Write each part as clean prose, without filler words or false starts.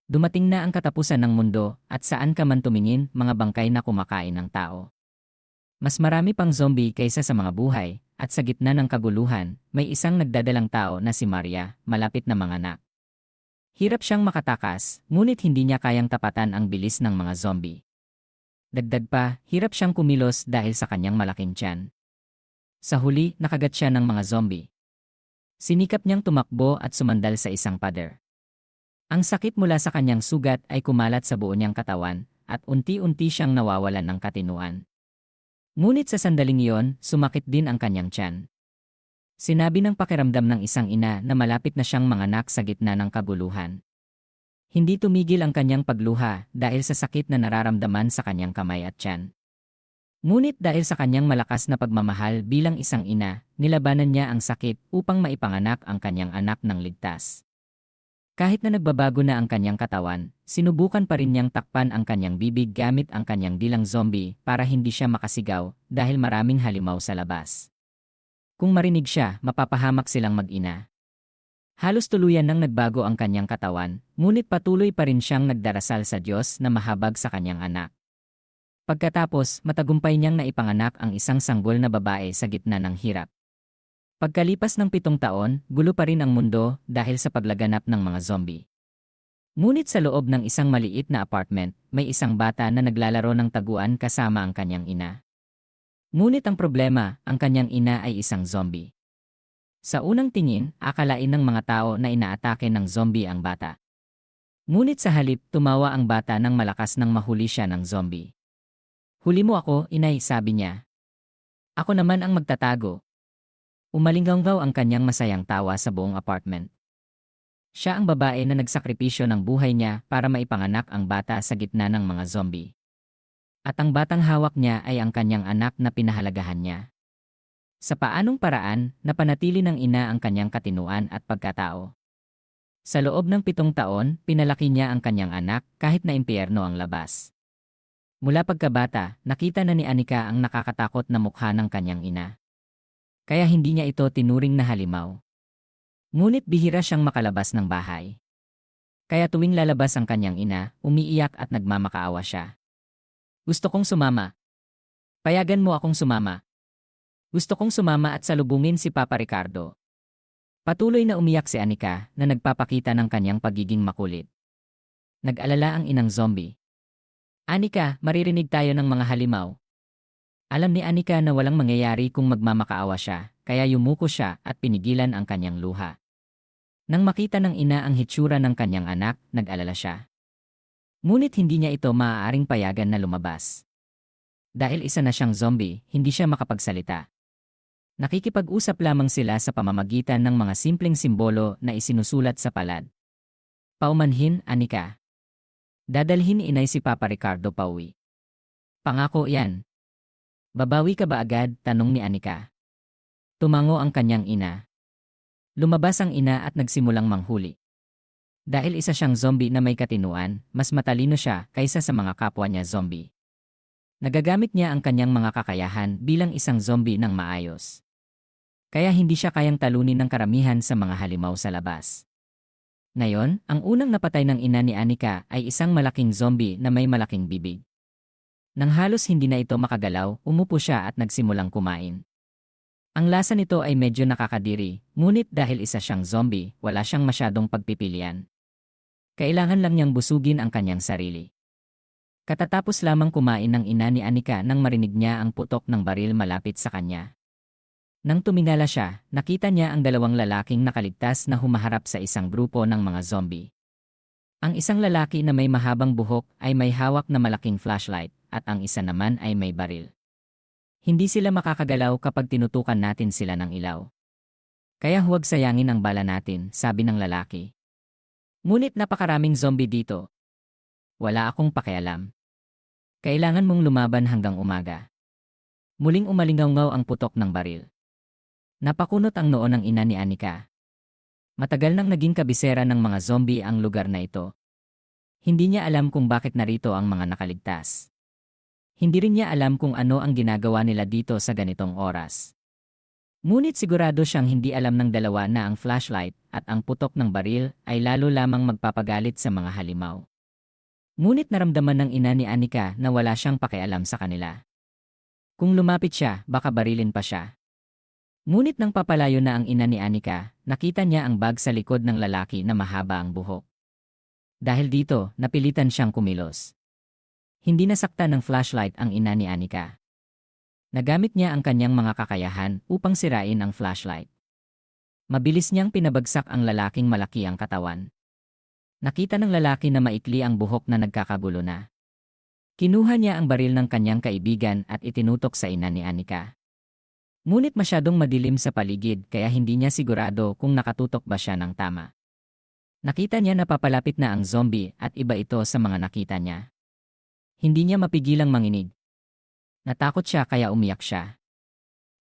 Dumating na ang katapusan ng mundo at saan ka man tumingin, mga bangkay na kumakain ng tao. Mas marami pang zombie kaysa sa mga buhay, at sa gitna ng kaguluhan, may isang nagdadalang tao na si Maria, malapit na manganak. Hirap siyang makatakas, ngunit hindi niya kayang tapatan ang bilis ng mga zombie. Dagdag pa, hirap siyang kumilos dahil sa kanyang malaking tiyan. Sa huli, nakagat siya ng mga zombie. Sinikap niyang tumakbo at sumandal sa isang pader. Ang sakit mula sa kanyang sugat ay kumalat sa buo niyang katawan, at unti-unti siyang nawawalan ng katinuan. Ngunit sa sandaling iyon, sumakit din ang kanyang tiyan. Sinabi ng pakiramdam ng isang ina na malapit na siyang manganak sa gitna ng kaguluhan. Hindi tumigil ang kanyang pagluha dahil sa sakit na nararamdaman sa kanyang kamay at tiyan. Ngunit dahil sa kanyang malakas na pagmamahal bilang isang ina, nilabanan niya ang sakit upang maipanganak ang kanyang anak ng ligtas. Kahit na nagbabago na ang kanyang katawan, sinubukan pa rin niyang takpan ang kanyang bibig gamit ang kanyang dilang zombie para hindi siya makasigaw dahil maraming halimaw sa labas. Kung marinig siya, mapapahamak silang mag-ina. Halos tuluyan nang nagbago ang kanyang katawan, ngunit patuloy pa rin siyang nagdarasal sa Diyos na mahabag sa kanyang anak. Pagkatapos, matagumpay niyang naipanganak ang isang sanggol na babae sa gitna ng hirap. Pagkalipas ng 7 taon, gulo pa rin ang mundo dahil sa paglaganap ng mga zombie. Ngunit sa loob ng isang maliit na apartment, may isang bata na naglalaro ng taguan kasama ang kanyang ina. Ngunit ang problema, ang kanyang ina ay isang zombie. Sa unang tingin, akalain ng mga tao na inaatake ng zombie ang bata. Ngunit sa halip, tumawa ang bata nang malakas nang mahuli siya ng zombie. "Huli mo ako, inay," sabi niya. "Ako naman ang magtatago." Umalinggaw ang kanyang masayang tawa sa buong apartment. Siya ang babae na nagsakripisyo ng buhay niya para maipanganak ang bata sa gitna ng mga zombie. At ang batang hawak niya ay ang kanyang anak na pinahalagahan niya. Sa paanong paraan, napanatili ng ina ang kanyang katinuan at pagkatao. Sa loob ng 7 taon, pinalaki niya ang kanyang anak kahit na impyerno ang labas. Mula pagkabata, nakita na ni Anika ang nakakatakot na mukha ng kanyang ina. Kaya hindi niya ito tinuring na halimaw. Ngunit bihira siyang makalabas ng bahay. Kaya tuwing lalabas ang kanyang ina, umiiyak at nagmamakaawa siya. "Gusto kong sumama. Payagan mo akong sumama. Gusto kong sumama at salubungin si Papa Ricardo." Patuloy na umiyak si Anika na nagpapakita ng kanyang pagiging makulit. Nag-alala ang inang zombie. "Anika, maririnig tayo ng mga halimaw." Alam ni Anika na walang mangyayari kung magmamakaawa siya, kaya yumuko siya at pinigilan ang kanyang luha. Nang makita ng ina ang hitsura ng kanyang anak, nag-alala siya. Ngunit hindi niya ito maaaring payagan na lumabas. Dahil isa na siyang zombie, hindi siya makapagsalita. Nakikipag-usap lamang sila sa pamamagitan ng mga simpleng simbolo na isinusulat sa palad. "Paumanhin, Anika. Dadalhin ni inay si Papa Ricardo pauwi. Pangako yan." "Babawi ka ba agad?" tanong ni Anika. Tumango ang kanyang ina. Lumabas ang ina at nagsimulang manghuli. Dahil isa siyang zombie na may katinuan, mas matalino siya kaysa sa mga kapwa niya zombie. Nagagamit niya ang kanyang mga kakayahan bilang isang zombie ng maayos. Kaya hindi siya kayang talunin ng karamihan sa mga halimaw sa labas. Ngayon, ang unang napatay ng ina ni Anika ay isang malaking zombie na may malaking bibig. Nang halos hindi na ito makagalaw, umupo siya at nagsimulang kumain. Ang lasa nito ay medyo nakakadiri, ngunit dahil isa siyang zombie, wala siyang masyadong pagpipilian. Kailangan lang niyang busugin ang kanyang sarili. Katatapos lamang kumain ng ina ni Anika nang marinig niya ang putok ng baril malapit sa kanya. Nang tumingala siya, nakita niya ang 2 lalaking nakaligtas na humaharap sa isang grupo ng mga zombie. Ang isang lalaki na may mahabang buhok ay may hawak na malaking flashlight, at ang isa naman ay may baril. Hindi sila makakagalaw kapag tinutukan natin sila ng ilaw. Kaya huwag sayangin ang bala natin, sabi ng lalaki. Ngunit napakaraming zombie dito. Wala akong pakialam. Kailangan mong lumaban hanggang umaga. Muling umalingaw ang putok ng baril. Napakunot ang noo ng ina ni Anika. Matagal nang naging kabisera ng mga zombie ang lugar na ito. Hindi niya alam kung bakit narito ang mga nakaligtas. Hindi rin niya alam kung ano ang ginagawa nila dito sa ganitong oras. Ngunit sigurado siyang hindi alam ng dalawa na ang flashlight at ang putok ng baril ay lalo lamang magpapagalit sa mga halimaw. Ngunit naramdaman ng ina ni Anika na wala siyang pakialam sa kanila. Kung lumapit siya, baka barilin pa siya. Ngunit nang papalayo na ang ina ni Anika, nakita niya ang bag sa likod ng lalaki na mahaba ang buhok. Dahil dito, napilitan siyang kumilos. Hindi nasaktan ng flashlight ang ina ni Anika. Nagamit niya ang kanyang mga kakayahan upang sirain ang flashlight. Mabilis niyang pinabagsak ang lalaking malaki ang katawan. Nakita ng lalaki na maikli ang buhok na nagkakagulo na. Kinuha niya ang baril ng kanyang kaibigan at itinutok sa ina ni Anika. Ngunit masyadong madilim sa paligid kaya hindi niya sigurado kung nakatutok ba siya ng tama. Nakita niya na papalapit na ang zombie at iba ito sa mga nakita niya. Hindi niya mapigilang manginig. Natakot siya kaya umiyak siya.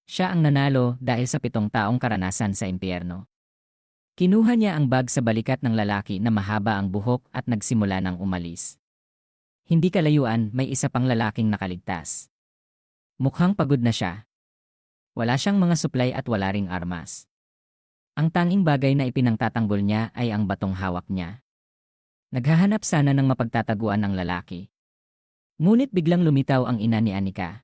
Siya ang nanalo dahil sa 7 taong karanasan sa impyerno. Kinuha niya ang bag sa balikat ng lalaki na mahaba ang buhok at nagsimula ng umalis. Hindi kalayuan, may isa pang lalaking nakaligtas. Mukhang pagod na siya. Wala siyang mga supply at wala ring armas. Ang tanging bagay na ipinangtatanggol niya ay ang batong hawak niya. Naghahanap sana ng mapagtataguan ng lalaki. Ngunit biglang lumitaw ang ina ni Anika.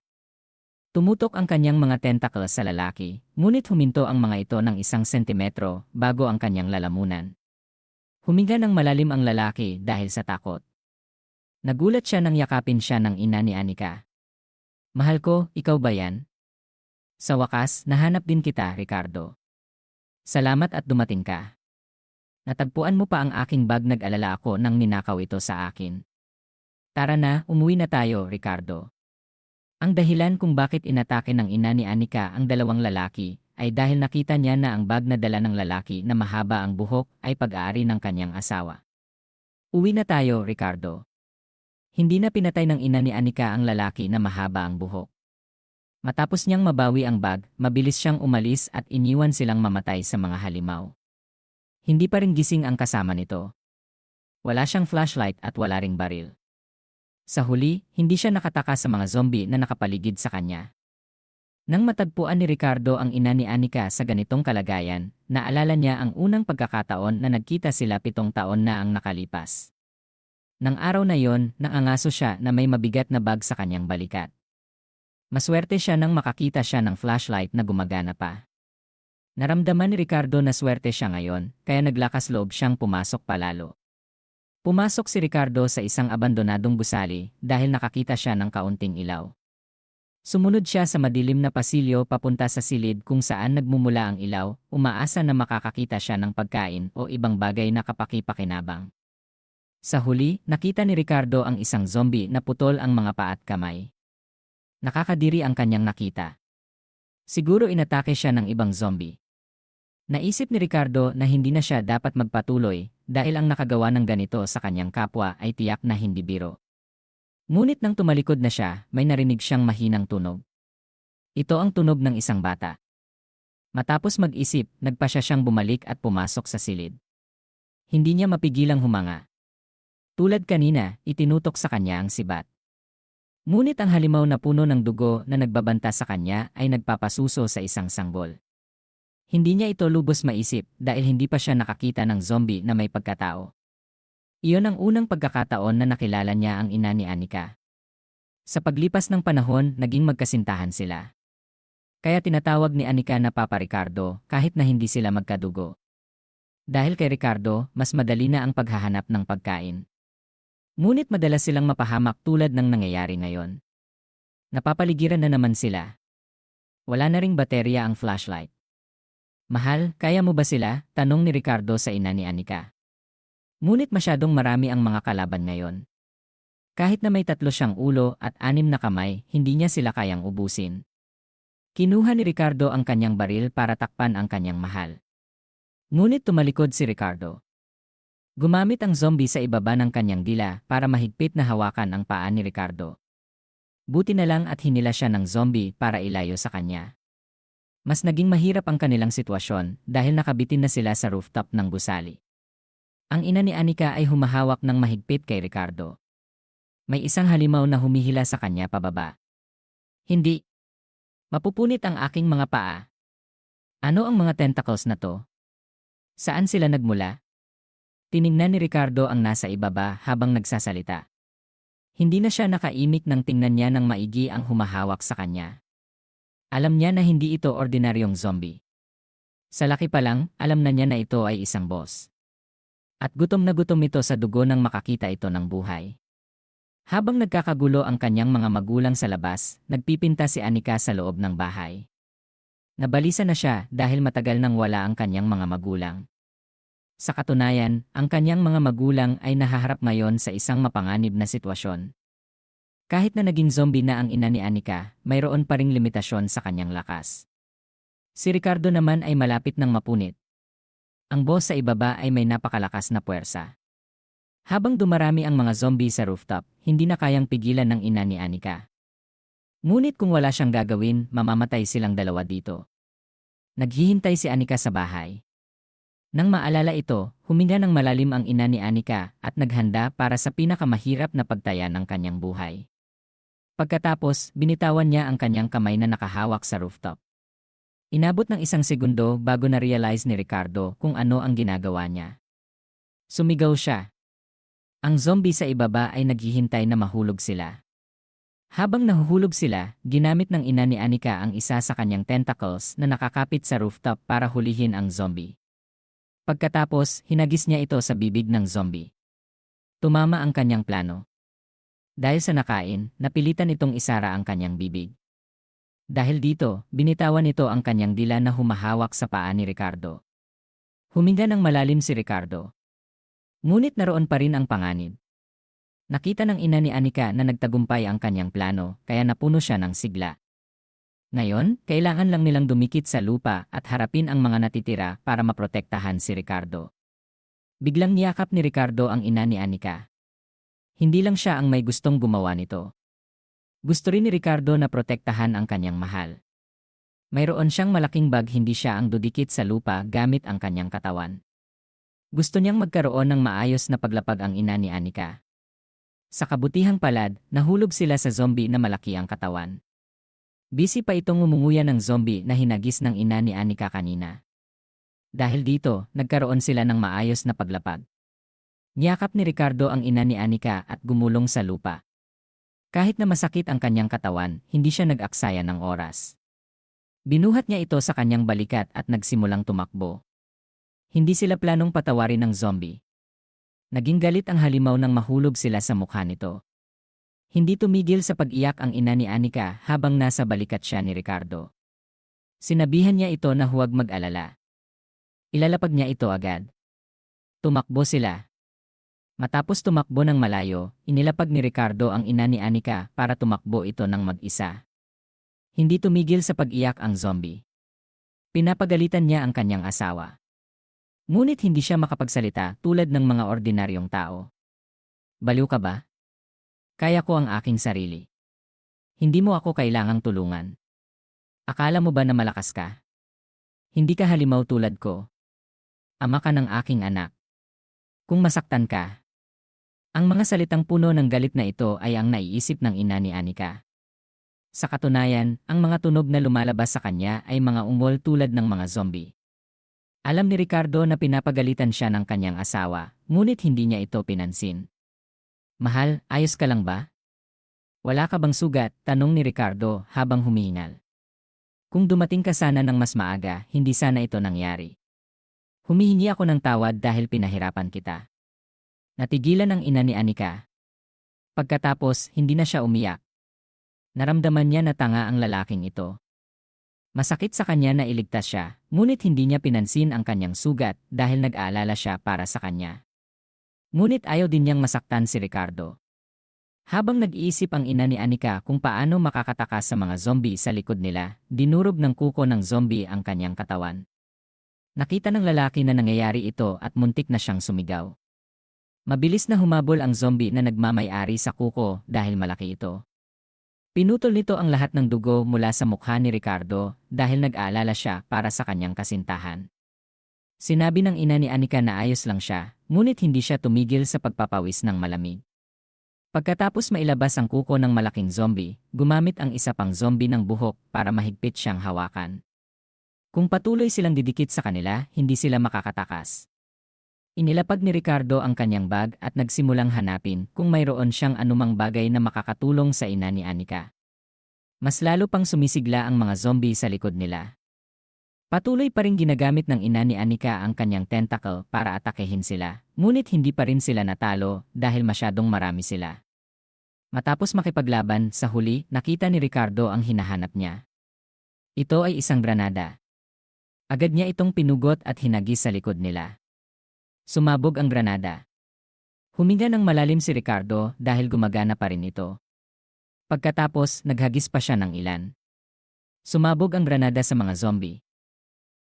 Tumutok ang kanyang mga tentacles sa lalaki, ngunit huminto ang mga ito ng 1 sentimetro bago ang kanyang lalamunan. Huminga ng malalim ang lalaki dahil sa takot. Nagulat siya nang yakapin siya ng ina ni Anika. Mahal ko, ikaw ba yan? Sa wakas, nahanap din kita, Ricardo. Salamat at dumating ka. Natagpuan mo pa ang aking bag, nag-alala ako nang ninakaw ito sa akin. Tara na, umuwi na tayo, Ricardo. Ang dahilan kung bakit inatake ng ina ni Anika ang 2 lalaki ay dahil nakita niya na ang bag na dala ng lalaki na mahaba ang buhok ay pag-aari ng kanyang asawa. Uwi na tayo, Ricardo. Hindi na pinatay ng ina ni Anika ang lalaki na mahaba ang buhok. Matapos niyang mabawi ang bag, mabilis siyang umalis at iniwan silang mamatay sa mga halimaw. Hindi pa rin gising ang kasama nito. Wala siyang flashlight at wala ring baril. Sa huli, hindi siya nakataka sa mga zombie na nakapaligid sa kanya. Nang matagpuan ni Ricardo ang ina ni Anika sa ganitong kalagayan, naalala niya ang unang pagkakataon na nagkita sila 7 taon na ang nakalipas. Nang araw na yon, naangaso siya na may mabigat na bag sa kanyang balikat. Maswerte siya nang makakita siya ng flashlight na gumagana pa. Naramdaman ni Ricardo na swerte siya ngayon, kaya naglakas loob siyang pumasok palalo. Pumasok si Ricardo sa isang abandonadong gusali dahil nakakita siya ng kaunting ilaw. Sumunod siya sa madilim na pasilyo papunta sa silid kung saan nagmumula ang ilaw, umaasa na makakakita siya ng pagkain o ibang bagay na kapaki-pakinabang. Sa huli, nakita ni Ricardo ang isang zombie na putol ang mga paa at kamay. Nakakadiri ang kanyang nakita. Siguro inatake siya ng ibang zombie. Naisip ni Ricardo na hindi na siya dapat magpatuloy dahil ang nakagawa ng ganito sa kanyang kapwa ay tiyak na hindi biro. Ngunit nang tumalikod na siya, may narinig siyang mahinang tunog. Ito ang tunog ng isang bata. Matapos mag-isip, nagpasya siyang bumalik at pumasok sa silid. Hindi niya mapigilang humanga. Tulad kanina, itinutok sa kanya ang sibat. Ngunit ang halimaw na puno ng dugo na nagbabanta sa kanya ay nagpapasuso sa isang sanggol. Hindi niya ito lubos maisip dahil hindi pa siya nakakita ng zombie na may pagkatao. Iyon ang unang pagkakataon na nakilala niya ang ina ni Anika. Sa paglipas ng panahon, naging magkasintahan sila. Kaya tinatawag ni Anika na Papa Ricardo kahit na hindi sila magkadugo. Dahil kay Ricardo, mas madali na ang paghahanap ng pagkain. Ngunit madalas silang mapahamak tulad ng nangyayari ngayon. Napapaligiran na naman sila. Wala na ring baterya ang flashlight. Mahal, kaya mo ba sila? Tanong ni Ricardo sa ina ni Anika. Ngunit masyadong marami ang mga kalaban ngayon. Kahit na may 3 siyang ulo at 6 na kamay, hindi niya sila kayang ubusin. Kinuha ni Ricardo ang kanyang baril para takpan ang kanyang mahal. Ngunit tumalikod si Ricardo. Gumamit ang zombie sa ibaba ng kanyang dila para mahigpit na hawakan ang paa ni Ricardo. Buti na lang at hinila siya ng zombie para ilayo sa kanya. Mas naging mahirap ang kanilang sitwasyon dahil nakabitin na sila sa rooftop ng gusali. Ang ina ni Anika ay humahawak ng mahigpit kay Ricardo. May isang halimaw na humihila sa kanya pababa. Hindi. Mapupunit ang aking mga paa. Ano ang mga tentacles na to? Saan sila nagmula? Tiningnan ni Ricardo ang nasa ibaba habang nagsasalita. Hindi na siya nakaimik nang tingnan niya ng maigi ang humahawak sa kanya. Alam niya na hindi ito ordinaryong zombie. Sa laki pa lang, alam na niya na ito ay isang boss. At gutom na gutom ito sa dugo nang makakita ito ng buhay. Habang nagkakagulo ang kanyang mga magulang sa labas, nagpipinta si Anika sa loob ng bahay. Nabalisa na siya dahil matagal nang wala ang kanyang mga magulang. Sa katunayan, ang kanyang mga magulang ay nahaharap ngayon sa isang mapanganib na sitwasyon. Kahit na naging zombie na ang ina ni Anika, mayroon pa ring limitasyon sa kanyang lakas. Si Ricardo naman ay malapit ng mapunit. Ang boss sa ibaba ay may napakalakas na puwersa. Habang dumarami ang mga zombie sa rooftop, hindi na kayang pigilan ng ina ni Anika. Ngunit kung wala siyang gagawin, mamamatay silang dalawa dito. Naghihintay si Anika sa bahay. Nang maalala ito, huminga ng malalim ang ina ni Anika at naghanda para sa pinakamahirap na pagtaya ng kanyang buhay. Pagkatapos, binitawan niya ang kanyang kamay na nakahawak sa rooftop. Inabot ng isang segundo bago na-realize ni Ricardo kung ano ang ginagawa niya. Sumigaw siya. Ang zombie sa ibaba ay naghihintay na mahulog sila. Habang nahuhulog sila, ginamit ng ina ni Anika ang isa sa kanyang tentacles na nakakapit sa rooftop para hulihin ang zombie. Pagkatapos, hinagis niya ito sa bibig ng zombie. Tumama ang kanyang plano. Dahil sa nakain, napilitan itong isara ang kanyang bibig. Dahil dito, binitawan ito ang kanyang dila na humahawak sa paa ni Ricardo. Huminga ng malalim si Ricardo. Ngunit naroon pa rin ang panganib. Nakita ng ina ni Anika na nagtagumpay ang kanyang plano, kaya napuno siya ng sigla. Ngayon, kailangan lang nilang dumikit sa lupa at harapin ang mga natitira para maprotektahan si Ricardo. Biglang niyakap ni Ricardo ang ina ni Anika. Hindi lang siya ang may gustong gumawa nito. Gusto rin ni Ricardo na protektahan ang kanyang mahal. Mayroon siyang malaking bag, hindi siya ang dudikit sa lupa gamit ang kanyang katawan. Gusto niyang magkaroon ng maayos na paglapag ang ina ni Anika. Sa kabutihang palad, nahulog sila sa zombie na malaki ang katawan. Busy pa itong umunguya ng zombie na hinagis ng ina ni Anika kanina. Dahil dito, nagkaroon sila ng maayos na paglapag. Niyakap ni Ricardo ang ina ni Anika at gumulong sa lupa. Kahit na masakit ang kanyang katawan, hindi siya nag-aksaya ng oras. Binuhat niya ito sa kanyang balikat at nagsimulang tumakbo. Hindi sila planong patawarin ng zombie. Naging galit ang halimaw nang mahulog sila sa mukha nito. Hindi tumigil sa pag-iyak ang ina ni Anika habang nasa balikat siya ni Ricardo. Sinabihan niya ito na huwag mag-alala. Ilalapag niya ito agad. Tumakbo sila. Matapos tumakbo ng malayo, inilapag ni Ricardo ang ina ni Anika para tumakbo ito ng mag-isa. Hindi tumigil sa pag-iyak ang zombie. Pinapagalitan niya ang kanyang asawa. Ngunit hindi siya makapagsalita tulad ng mga ordinaryong tao. Baliw ka ba? Kaya ko ang aking sarili. Hindi mo ako kailangang tulungan. Akala mo ba na malakas ka? Hindi ka halimaw tulad ko. Ama ka ng aking anak. Kung masaktan ka. Ang mga salitang puno ng galit na ito ay ang naiisip ng ina ni Anika. Sa katunayan, ang mga tunog na lumalabas sa kanya ay mga ungol tulad ng mga zombie. Alam ni Ricardo na pinapagalitan siya ng kanyang asawa, ngunit hindi niya ito pinansin. Mahal, ayos ka lang ba? Wala ka bang sugat? Tanong ni Ricardo habang humihingal. Kung dumating ka sana ng mas maaga, hindi sana ito nangyari. Humihingi ako ng tawad dahil pinahirapan kita. Natigilan ang ina ni Anika. Pagkatapos, hindi na siya umiyak. Naramdaman niya na tanga ang lalaking ito. Masakit sa kanya na iligtas siya, ngunit hindi niya pinansin ang kanyang sugat dahil nag-aalala siya para sa kanya. Ngunit ayaw din niyang masaktan si Ricardo. Habang nag-iisip ang ina ni Anika kung paano makakatakas sa mga zombie sa likod nila, dinurog ng kuko ng zombie ang kanyang katawan. Nakita ng lalaki na nangyayari ito at muntik na siyang sumigaw. Mabilis na humabol ang zombie na nagmamay-ari sa kuko dahil malaki ito. Pinutol nito ang lahat ng dugo mula sa mukha ni Ricardo dahil nag-aalala siya para sa kanyang kasintahan. Sinabi ng ina ni Anika na ayos lang siya, ngunit hindi siya tumigil sa pagpapawis ng malamig. Pagkatapos mailabas ang kuko ng malaking zombie, gumamit ang isa pang zombie ng buhok para mahigpit siyang hawakan. Kung patuloy silang didikit sa kanila, hindi sila makakatakas. Inilapag ni Ricardo ang kanyang bag at nagsimulang hanapin kung mayroon siyang anumang bagay na makakatulong sa ina ni Anika. Mas lalo pang sumisigla ang mga zombie sa likod nila. Patuloy pa rin ginagamit ng ina ni Anika ang kanyang tentacle para atakehin sila, ngunit hindi pa rin sila natalo dahil masyadong marami sila. Matapos makipaglaban, sa huli, nakita ni Ricardo ang hinahanap niya. Ito ay isang granada. Agad niya itong pinugot at hinagis sa likod nila. Sumabog ang granada. Huminga ng malalim si Ricardo dahil gumagana pa rin ito. Pagkatapos, naghagis pa siya ng ilan. Sumabog ang granada sa mga zombie.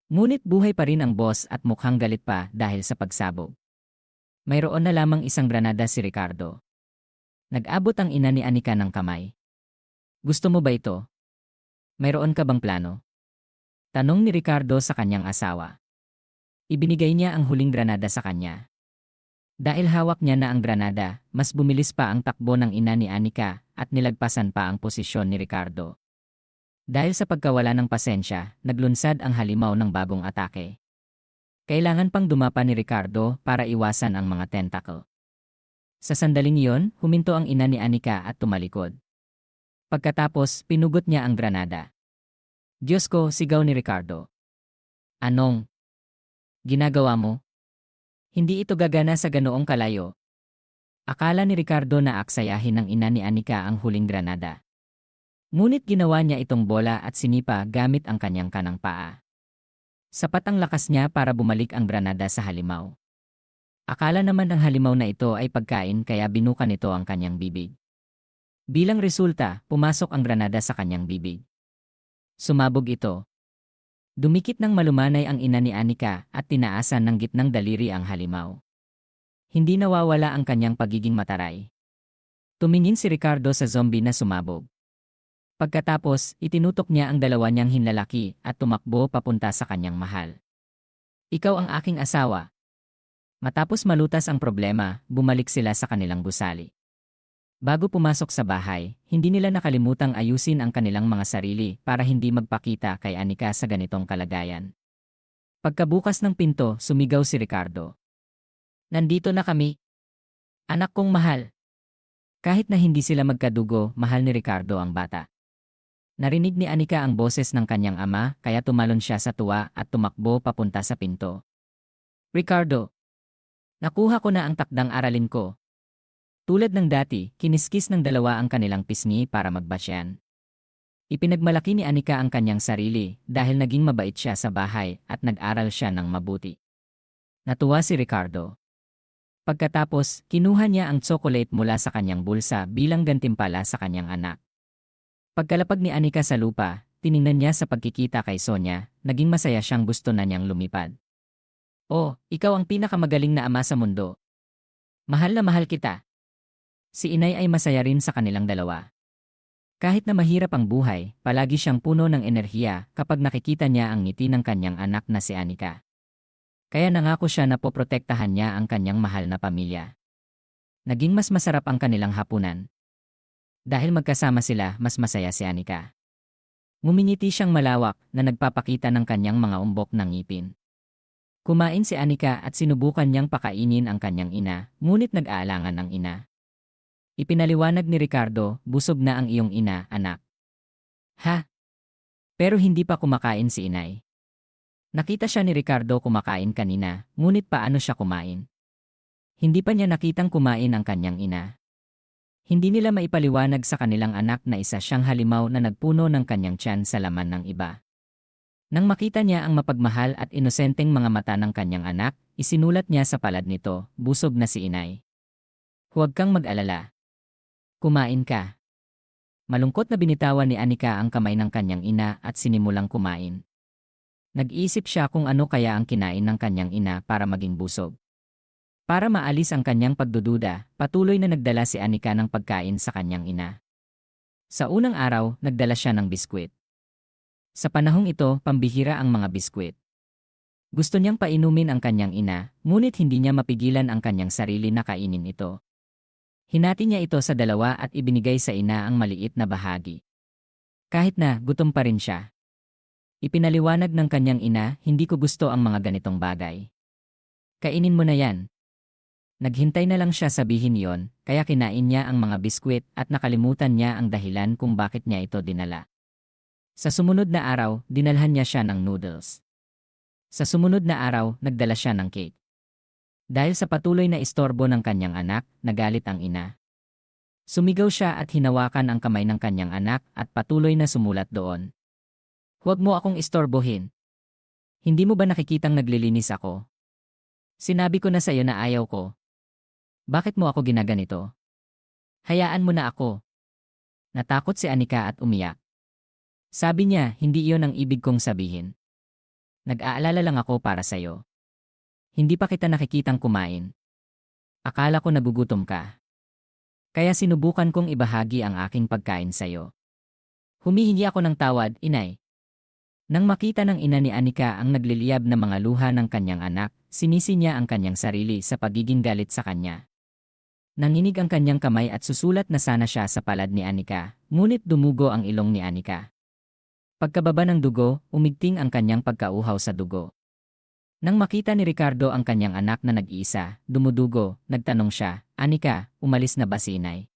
Ngunit buhay pa rin ang boss at mukhang galit pa dahil sa pagsabog. Mayroon na lamang isang granada si Ricardo. Nag-abot ang ina ni Anika ng kamay. Gusto mo ba ito? Mayroon ka bang plano? Tanong ni Ricardo sa kanyang asawa. Ibinigay niya ang huling granada sa kanya. Dahil hawak niya na ang granada, mas bumilis pa ang takbo ng ina ni Anika at nilagpasan pa ang posisyon ni Ricardo. Dahil sa pagkawala ng pasensya, naglunsad ang halimaw ng bagong atake. Kailangan pang dumapa ni Ricardo para iwasan ang mga tentacle. Sa sandaling iyon, huminto ang ina ni Anika at tumalikod. Pagkatapos, pinugot niya ang granada. Diyos ko, sigaw ni Ricardo. Anong ginagawa mo? Hindi ito gagana sa ganoong kalayo. Akala ni Ricardo na aksayahin ng ina ni Anika ang huling granada. Ngunit ginawa niya itong bola at sinipa gamit ang kanyang kanang paa. Sapat ang lakas niya para bumalik ang granada sa halimaw. Akala naman ng halimaw na ito ay pagkain kaya binuka nito ang kanyang bibig. Bilang resulta, pumasok ang granada sa kanyang bibig. Sumabog ito. Dumikit ng malumanay ang ina ni Anika at tinaasan ng gitnang daliri ang halimaw. Hindi nawawala ang kanyang pagiging mataray. Tumingin si Ricardo sa zombie na sumabog. Pagkatapos, itinutok niya ang dalawa niyang hinlalaki at tumakbo papunta sa kanyang mahal. Ikaw ang aking asawa. Matapos malutas ang problema, bumalik sila sa kanilang gusali. Bago pumasok sa bahay, hindi nila nakalimutang ayusin ang kanilang mga sarili para hindi magpakita kay Anika sa ganitong kalagayan. Pagkabukas ng pinto, sumigaw si Ricardo. Nandito na kami. Anak kong mahal. Kahit na hindi sila magkadugo, mahal ni Ricardo ang bata. Narinig ni Anika ang boses ng kanyang ama kaya tumalon siya sa tuwa at tumakbo papunta sa pinto. Ricardo, nakuha ko na ang takdang aralin ko. Tulad ng dati, kiniskis ng dalawa ang kanilang pisngi para magbasyan. Ipinagmalaki ni Anika ang kanyang sarili dahil naging mabait siya sa bahay at nag-aral siya ng mabuti. Natuwa si Ricardo. Pagkatapos, kinuha niya ang tsokolate mula sa kanyang bulsa bilang gantimpala sa kanyang anak. Pagkalapag ni Anika sa lupa, tiningnan niya sa pagkikita kay Sonia, naging masaya siyang gusto na niyang lumipad. Oh, ikaw ang pinakamagaling na ama sa mundo. Mahal na mahal kita. Si inay ay masaya rin sa kanilang dalawa. Kahit na mahirap ang buhay, palagi siyang puno ng enerhiya kapag nakikita niya ang ngiti ng kanyang anak na si Anika. Kaya nangako siya na poprotektahan niya ang kanyang mahal na pamilya. Naging mas masarap ang kanilang hapunan. Dahil magkasama sila, mas masaya si Anika. Ngumingiti siyang malawak na nagpapakita ng kanyang mga umbok ng ngipin. Kumain si Anika at sinubukan niyang pakainin ang kanyang ina, ngunit nag-aalangan ang ina. Ipinaliwanag ni Ricardo, busog na ang iyong ina, anak. Ha? Pero hindi pa kumakain si inay. Nakita siya ni Ricardo kumakain kanina, ngunit paano siya kumain? Hindi pa niya nakitang kumain ang kanyang ina. Hindi nila maipaliwanag sa kanilang anak na isa siyang halimaw na nagpuno ng kanyang tiyan sa laman ng iba. Nang makita niya ang mapagmahal at inosenteng mga mata ng kanyang anak, isinulat niya sa palad nito, busog na si inay. Huwag kang mag-alala. Kumain ka. Malungkot na binitawan ni Anika ang kamay ng kanyang ina at sinimulang kumain. Nag-iisip siya kung ano kaya ang kinain ng kanyang ina para maging busog. Para maalis ang kanyang pagdududa, patuloy na nagdala si Anika ng pagkain sa kanyang ina. Sa unang araw, nagdala siya ng biskwit. Sa panahong ito, pambihira ang mga biskwit. Gusto niyang painumin ang kanyang ina, ngunit hindi niya mapigilan ang kanyang sarili na kainin ito. Hinati niya ito sa dalawa at ibinigay sa ina ang maliit na bahagi. Kahit na, gutom pa rin siya. Ipinaliwanag ng kanyang ina, hindi ko gusto ang mga ganitong bagay. Kainin mo na yan. Naghintay na lang siya sabihin yon, kaya kinain niya ang mga biskwit at nakalimutan niya ang dahilan kung bakit niya ito dinala. Sa sumunod na araw, dinalhan niya siya ng noodles. Sa sumunod na araw, nagdala siya ng cake. Dahil sa patuloy na istorbo ng kanyang anak, nagalit ang ina. Sumigaw siya at hinawakan ang kamay ng kanyang anak at patuloy na sumulat doon. Huwag mo akong istorbohin. Hindi mo ba nakikitang naglilinis ako? Sinabi ko na sa iyo na ayaw ko. Bakit mo ako ginaganito? Hayaan mo na ako. Natakot si Anika at umiyak. Sabi niya, hindi iyon ang ibig kong sabihin. Nag-aalala lang ako para sa iyo. Hindi pa kita nakikitang kumain. Akala ko nagugutom ka. Kaya sinubukan kong ibahagi ang aking pagkain sa iyo. Humihingi ako ng tawad, inay. Nang makita ng ina ni Anika ang nagliliyab na mga luha ng kanyang anak, sinisi niya ang kanyang sarili sa pagiging galit sa kanya. Nanginig ang kanyang kamay at susulat na sana siya sa palad ni Anika, ngunit dumugo ang ilong ni Anika. Pagkababa ng dugo, umigting ang kanyang pagkauhaw sa dugo. Nang makita ni Ricardo ang kanyang anak na nag-iisa, dumudugo, nagtanong siya, Anika, umalis na ba si inay?